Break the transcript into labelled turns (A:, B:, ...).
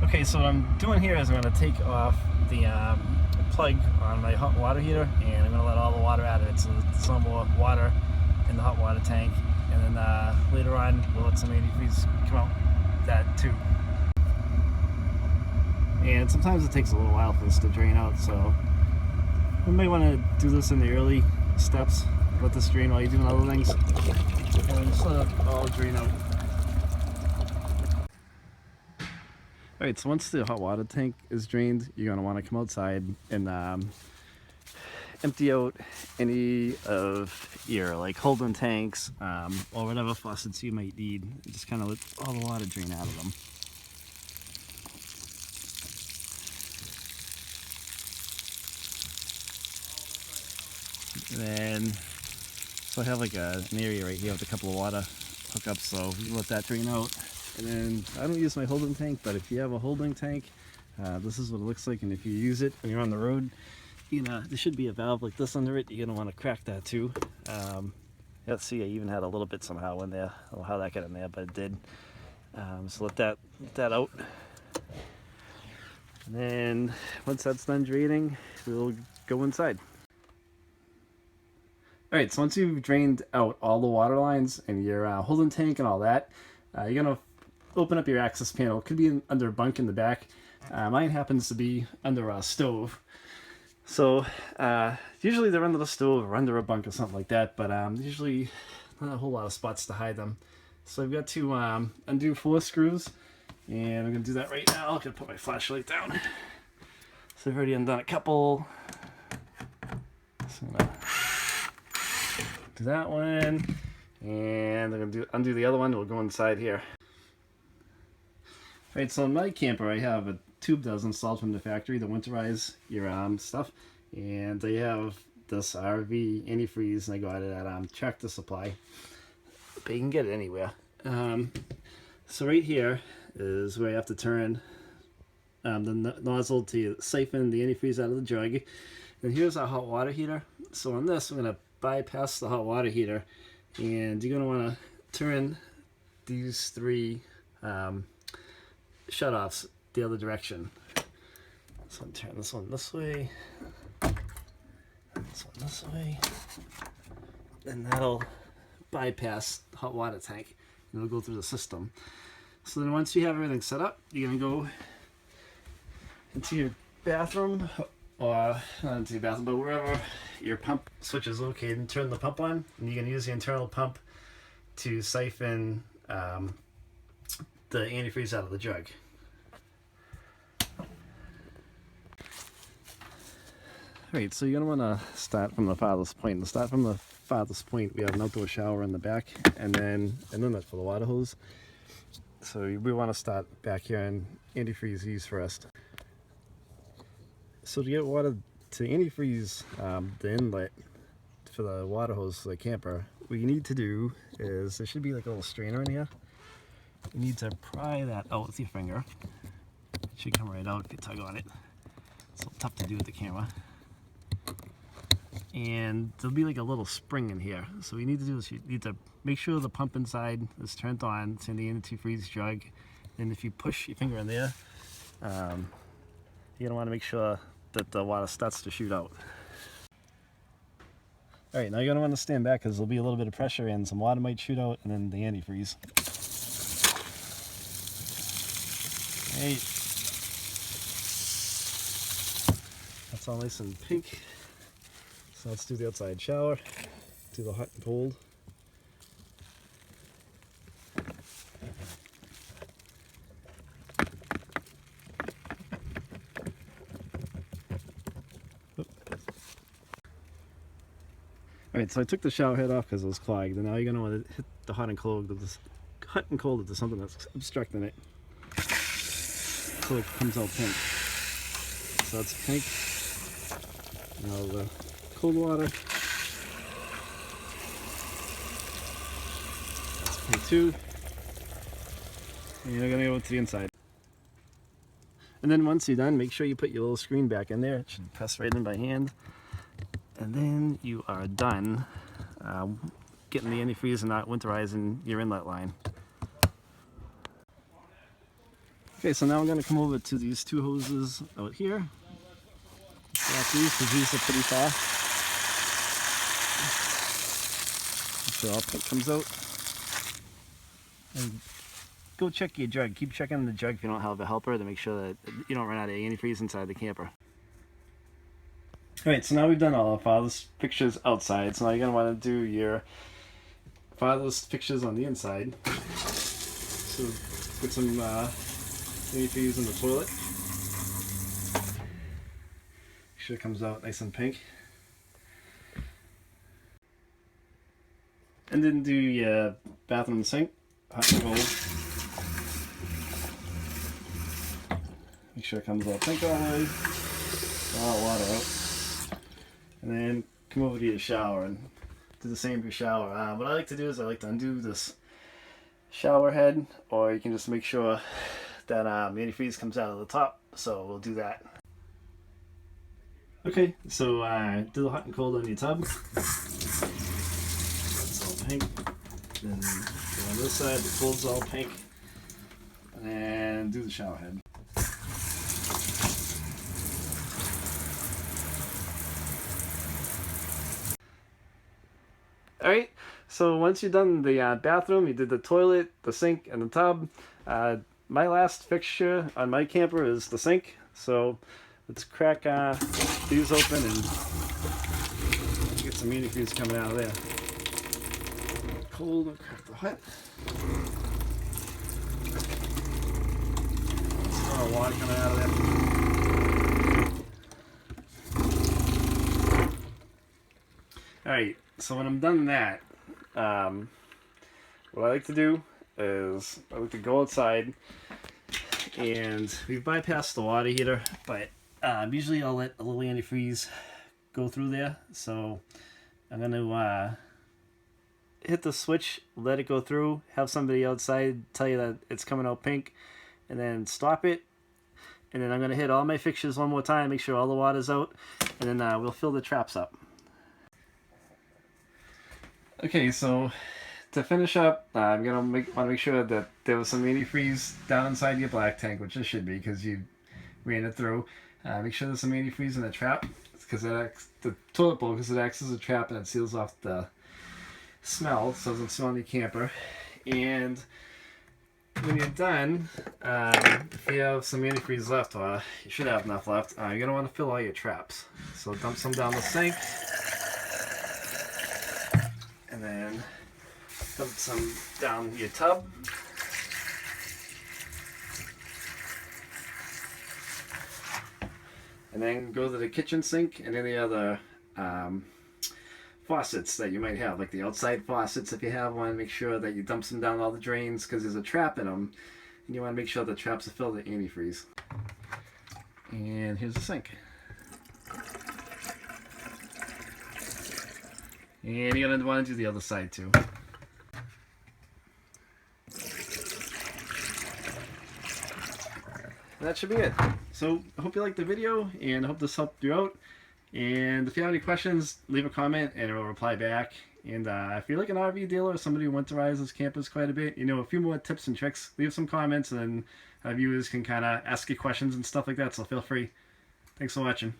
A: Okay, so what I'm doing here is I'm going to take off the plug on my hot water heater, and I'm going to let all the water out of it, so there's no more water in the hot water tank. And then later on, we'll let some antifreeze come out that too. And sometimes it takes a little while for this to drain out, so you may want to do this in the early steps. Let this drain while you're doing other things, and just let it all drain out. Alright, so once the hot water tank is drained, you're going to want to come outside and empty out any of your holding tanks or whatever faucets you might need. Just kind of let all the water drain out of them. And then, so I have an area right here with a couple of water hookups, so you let that drain out. And then I don't use my holding tank, but if you have a holding tank, this is what it looks like. And if you use it when you're on the road, there should be a valve like this under it. You're gonna want to crack that too. Let's see, I even had a little bit somehow in there. I don't know how that got in there, but it did. So let that out. And then once that's done draining, we'll go inside. Alright, so once you've drained out all the water lines and your holding tank and all that, you're gonna open up your access panel. It could be under a bunk in the back. Mine happens to be under a stove. So usually they're under the stove or under a bunk or something like that, but usually not a whole lot of spots to hide them. So I've got to undo 4 screws, and I'm going to do that right now. I'm going to put my flashlight down. So I've already undone a couple. So I'm going to do that one, and I'm going to undo the other one. We'll go inside here. Alright, so in my camper I have a tube that was installed from the factory, the Winterize your stuff, and they have this RV Antifreeze, and I got it at Tractor Supply, but you can get it anywhere. So right here is where you have to turn the nozzle to siphon the antifreeze out of the jug. And here's our hot water heater. So on this, I'm going to bypass the hot water heater, and you're going to want to turn these 3 shutoffs the other direction. So I'm turn this one this way, this one this way, and that'll bypass the hot water tank, and it'll go through the system. So then once you have everything set up, you're gonna go into your bathroom, or not into your bathroom, but wherever your pump switch is located, and turn the pump on, and you're gonna use the internal pump to siphon the antifreeze out of the jug. Alright, so you're going to want to start from the farthest point. To start from the farthest point, we have an outdoor shower in the back, and then that's for the water hose. So we want to start back here and antifreeze these first. So to get water to antifreeze the inlet for the water hose for the camper, what you need to do is, there should be like a little strainer in here. You need to pry that out with your finger. It should come right out if you tug on it. It's a little tough to do with the camera. And there'll be like a little spring in here. So what you need to do is you need to make sure the pump inside is turned on. It's in the antifreeze jug. And if you push your finger in there, you're going to want to make sure that the water starts to shoot out. Alright, now you're going to want to stand back because there'll be a little bit of pressure and some water might shoot out, and then the antifreeze. Right. That's all nice and pink. So let's do the outside shower, do the hot and cold. Alright, so I took the shower head off because it was clogged, and now you're going to want to hit the hot and cold if there's something that's obstructing it. So it comes out pink. So that's pink. Now the cold water. That's pink too. And you're going to go to the inside. And then once you're done, make sure you put your little screen back in there. It should press right in by hand. And then you are done getting the antifreeze and not winterizing your inlet line. Okay, so now I'm going to come over to these two hoses out here. Grab these because these are pretty fast. Make sure all pink comes out. And go check your jug. Keep checking the jug if you don't have a helper to make sure that you don't run out of antifreeze inside the camper. Alright, so now we've done all our father's fixtures outside, so now you're going to want to do your father's fixtures on the inside. So put some antifreeze in the toilet. Make sure it comes out nice and pink. And then do your bathroom sink, hot and cold. Make sure it comes out pink all the way. All the water out. And then come over to your shower and do the same for your shower. What I like to do is I like to undo this shower head, or you can just make sure that antifreeze comes out of the top. So we'll do that. Okay, so do the hot and cold on your tub. It's all pink. Then go on this side, the cold's all pink. And do the shower head. Alright, so once you're done the bathroom, you did the toilet, the sink, and the tub. My last fixture on my camper is the sink, so let's crack these open and get some antifreeze coming out of there. Cold, and crack the hot. There's a lot of water coming out of there. Alright. So when I'm done that, what I like to do is I like to go outside, and we've bypassed the water heater, but usually I'll let a little antifreeze go through there. So I'm going to hit the switch, let it go through, have somebody outside tell you that it's coming out pink, and then stop it. And then I'm going to hit all my fixtures one more time, make sure all the water's out, and then we'll fill the traps up. Okay, so to finish up, I'm gonna want to make sure that there was some antifreeze down inside your black tank, which there should be because you ran it through. Make sure there's some antifreeze in the trap, because the toilet bowl, because it acts as a trap and it seals off the smell, so it doesn't smell in your camper. And when you're done, if you have some antifreeze left, or you should have enough left, you're gonna want to fill all your traps. So dump some down the sink. And then dump some down your tub. And then go to the kitchen sink and any other faucets that you might have, like the outside faucets if you have one. Make sure that you dump some down all the drains because there's a trap in them. And you want to make sure the traps are filled with antifreeze. And here's the sink. And you're going to want to do the other side too. That should be it. So I hope you liked the video, and I hope this helped you out. And if you have any questions, leave a comment and we'll reply back. And if you're like an RV dealer or somebody who winterizes campers quite a bit, you know, a few more tips and tricks, leave some comments, and then viewers can kind of ask you questions and stuff like that, so feel free. Thanks for watching.